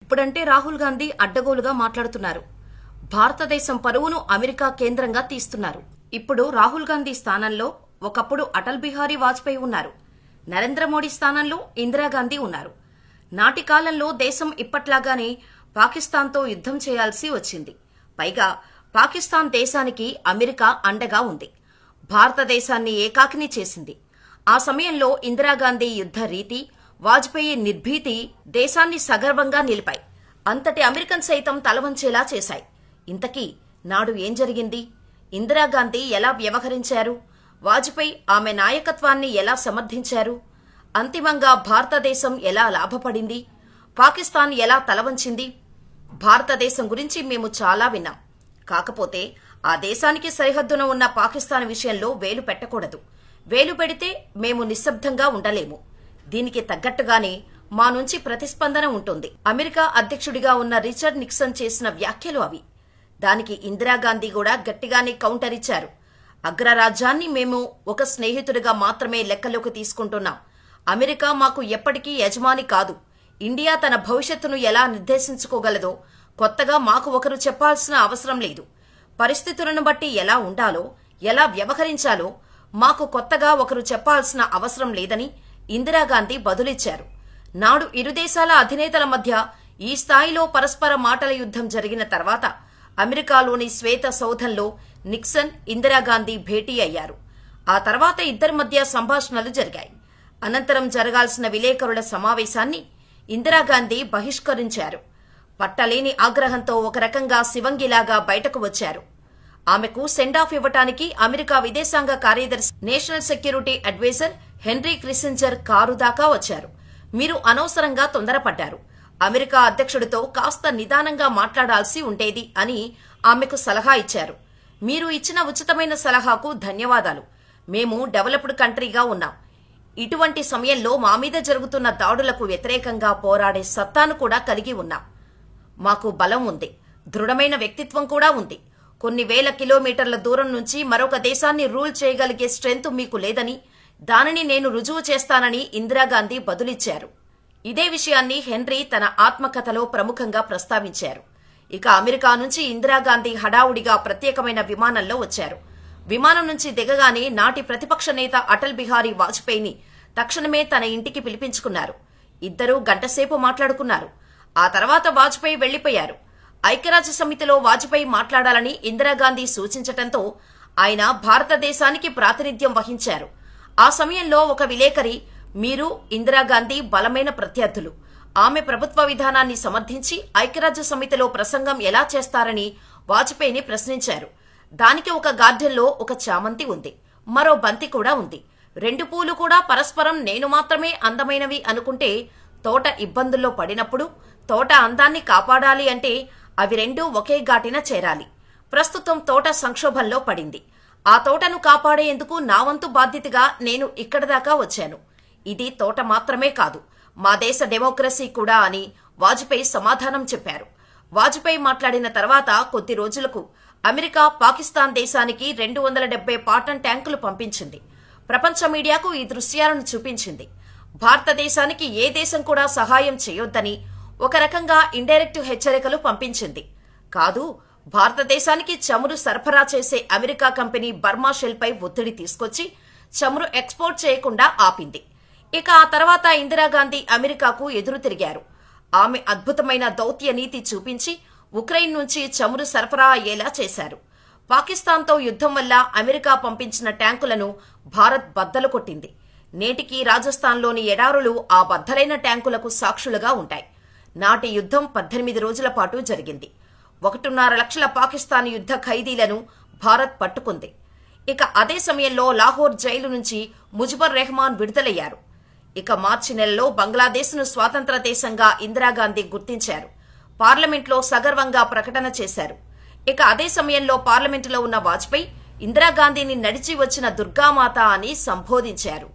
ఇప్పుడంటే రాహుల్ గాంధీ అడ్డగోలుగా మాట్లాడుతున్నారు. భారతదేశం పరువును అమెరికా కేంద్రంగా తీస్తున్నారు. ఇప్పుడు రాహుల్ గాంధీ స్థానంలో ఒకప్పుడు అటల్ బిహారీ వాజ్పేయి ఉన్నారు. నరేంద్ర మోడీ స్థానంలో ఇందిరాగాంధీ ఉన్నారు. నాటి కాలంలో దేశం ఇప్పట్లాగానే పాకిస్తాన్తో యుద్ధం చేయాల్సి వచ్చింది. పైగా పాకిస్తాన్ దేశానికి అమెరికా అండగా ఉంది. భారతదేశాన్ని ఏకాకిని చేసింది. ఆ సమయంలో ఇందిరాగాంధీ యుద్ధ రీతి, వాజ్పేయి నిర్భీతి దేశాన్ని సగర్వంగా నిలిపాయి. అంతటి అమెరికన్ సైతం తలవంచేలా చేశాయి. ఇంతకీ నాడు ఏం జరిగింది? ఇందిరాగాంధీ ఎలా వ్యవహరించారు? వాజ్పేయి ఆమె నాయకత్వాన్ని ఎలా సమర్థించారు? అంతిమంగా భారతదేశం ఎలా లాభపడింది? పాకిస్తాన్ ఎలా తలవంచింది? భారతదేశం గురించి మేము చాలా విన్నాం. కాకపోతే ఆ దేశానికి సరిహద్దున ఉన్న పాకిస్తాన్ విషయంలో వేలు పెట్టకూడదు. వేలు పెడితే మేము నిశ్శబ్దంగా ఉండలేము. దీనికి తగ్గట్టుగానే మా నుంచి ప్రతిస్పందన ఉంటుంది. అమెరికా అధ్యక్షుడిగా ఉన్న రిచర్డ్ నిక్సన్ చేసిన వ్యాఖ్యలు అవి. దానికి ఇందిరాగాంధీ కూడా గట్టిగానే కౌంటర్ ఇచ్చారు. అగ్రరాజ్యాన్ని మేము ఒక స్నేహితుడిగా మాత్రమే లెక్కలోకి తీసుకుంటున్నాం. అమెరికా మాకు ఎప్పటికీ యజమాని కాదు. ఇండియా తన భవిష్యత్తును ఎలా నిర్దేశించుకోగలదో కొత్తగా మాకు ఒకరు చెప్పాల్సిన అవసరం లేదు. పరిస్థితులను బట్టి ఎలా ఉండాలో, ఎలా వ్యవహరించాలో మాకు కొత్తగా ఒకరు చెప్పాల్సిన అవసరం లేదని ఇందిరాగాంధీ బదులిచ్చారు. నాడు ఇరు దేశాల అధినేతల మధ్య ఈ స్థాయిలో పరస్పర మాటల యుద్ధం జరిగిన తర్వాత అమెరికాలోని శ్వేత సౌధంలో నిక్సన్, ఇందిరాగాంధీ భేటీ అయ్యారు. ఆ తర్వాత ఇద్దరి మధ్య సంభాషణలు జరిగాయి. అనంతరం జరగాల్సిన విలేకరుల సమావేశాన్ని ఇందిరాగాంధీ బహిష్కరించారు. పట్టలేని ఆగ్రహంతో ఒక రకంగా శివంగిలాగా బయటకు వచ్చారు. ఆమెకు సెండాఫ్ ఇవ్వటానికి అమెరికా విదేశాంగ కార్యదర్శి, national security adviser Henry Kissinger car దాకా వచ్చారు. మీరు అనవసరంగా తొందరపడ్డారు. అమెరికా అధ్యక్షుడితో కాస్త నిదానంగా మాట్లాడాల్సి ఉండేది అని ఆమెకు సలహా ఇచ్చారు. మీరు ఇచ్చిన ఉచితమైన సలహాకు ధన్యవాదాలు. మేము డెవలప్డ్ కంట్రీగా ఉన్నాం. ఇటువంటి సమయంలో మా మీద జరుగుతున్న దాడులకు వ్యతిరేకంగా పోరాడే సత్తాను కూడా కలిగి ఉన్నాం. మాకు బలం ఉంది. దృఢమైన వ్యక్తిత్వం కూడా ఉంది. కొన్ని వేల కిలోమీటర్ల దూరం నుంచి మరొక దేశాన్ని రూల్ చేయగలిగే స్ట్రెంత్ మీకు లేదని, దానిని నేను రుజువు చేస్తానని ఇందిరాగాంధీ బదులిచ్చారు. ఇదే విషయాన్ని హెన్రీ తన ఆత్మకథలో ప్రముఖంగా ప్రస్తావించారు. ఇక అమెరికా నుంచి ఇందిరాగాంధీ హడావుడిగా ప్రత్యేకమైన విమానంలో వచ్చారు. విమానం నుంచి దిగగానే నాటి ప్రతిపక్ష నేత అటల్ బిహారీ వాజ్పేయిని తక్షణమే తన ఇంటికి పిలిపించుకున్నారు. ఇద్దరూ గంటసేపు మాట్లాడుకున్నారు. ఆ తర్వాత వాజ్పేయి వెళ్లిపోయారు. ఐక్యరాజ్య సమితిలో వాజ్పేయి మాట్లాడాలని ఇందిరాగాంధీ సూచించటంతో ఆయన భారతదేశానికి ప్రాతినిధ్యం వహించారు. ఆ సమయంలో ఒక విలేకరి, మీరు ఇందిరాగాంధీ బలమైన ప్రత్యర్థులు. ఆమె ప్రభుత్వ విధానాన్ని సమర్థించి ఐక్యరాజ్య సమితిలో ప్రసంగం ఎలా చేస్తారని వాజ్పేయిని ప్రశ్నించారు. దానికి ఒక గార్డెన్లో ఒక చామంతి ఉంది, మరో బంతి కూడా ఉంది. రెండు పూలు కూడా పరస్పరం నేను మాత్రమే అందమైనవి అనుకుంటే తోట ఇబ్బందుల్లో పడినప్పుడు తోట అందాన్ని కాపాడాలి అంటే అవి రెండూ ఒకే ఘాటిన చేరాలి. ప్రస్తుతం తోట సంక్షోభంలో పడింది. ఆ తోటను కాపాడేందుకు నా వంతు బాధ్యతగా నేను ఇక్కడి దాకా వచ్చాను. ఇది తోట మాత్రమే కాదు, మా దేశ డెమోక్రసీ కూడా అని వాజ్పేయి సమాధానం చెప్పారు. వాజ్పేయి మాట్లాడిన తర్వాత కొద్ది రోజులకు అమెరికా పాకిస్తాన్ దేశానికి 270 పాటన్ ట్యాంకులు పంపించింది. ప్రపంచ మీడియాకు ఈ దృశ్యాలను చూపించింది. భారతదేశానికి ఏ దేశం కూడా సహాయం చేయొద్దని ఒక రకంగా ఇండైరెక్ట్ హెచ్చరికలు పంపించింది. కాదు, భారతదేశానికి చమురు సరఫరా చేసే అమెరికా కంపెనీ బర్మా షెల్పై ఒత్తిడి తీసుకొచ్చి చమురు ఎక్స్పోర్ట్ చేయకుండా ఆపింది. ఇక ఆ తర్వాత ఇందిరాగాంధీ అమెరికాకు ఎదురు తిరిగారు. ఆమె అద్భుతమైన దౌత్య నీతి చూపించి ఉక్రెయిన్ నుంచి చమురు సరఫరా అయ్యేలా చేశారు. పాకిస్తాన్తో యుద్ధం వల్ల అమెరికా పంపించిన ట్యాంకులను భారత్ బద్దలు కొట్టింది. నేటికి రాజస్థాన్లోని ఎడారులు ఆ బద్దలైన ట్యాంకులకు సాక్షులుగా ఉంటాయి. నాటి యుద్ధం 18 రోజుల పాటు జరిగింది. 1.5 లక్షల పాకిస్తాన్ యుద్ధ ఖైదీలను భారత్ పట్టుకుంది. ఇక అదే సమయంలో లాహోర్ జైలు నుంచి ముజిబుర్ రెహమాన్ విడుదలయ్యారు. ఇక మార్చి నెలలో బంగ్లాదేశ్ను స్వాతంత్ర దేశంగా ఇందిరాగాంధీ గుర్తించారు. పార్లమెంట్లో సగర్వంగా ప్రకటన చేశారు. ఇక అదే సమయంలో పార్లమెంటులో ఉన్న వాజ్పేయి ఇందిరాగాంధీని నడిచి వచ్చిన దుర్గామాత అని సంబోధించారు.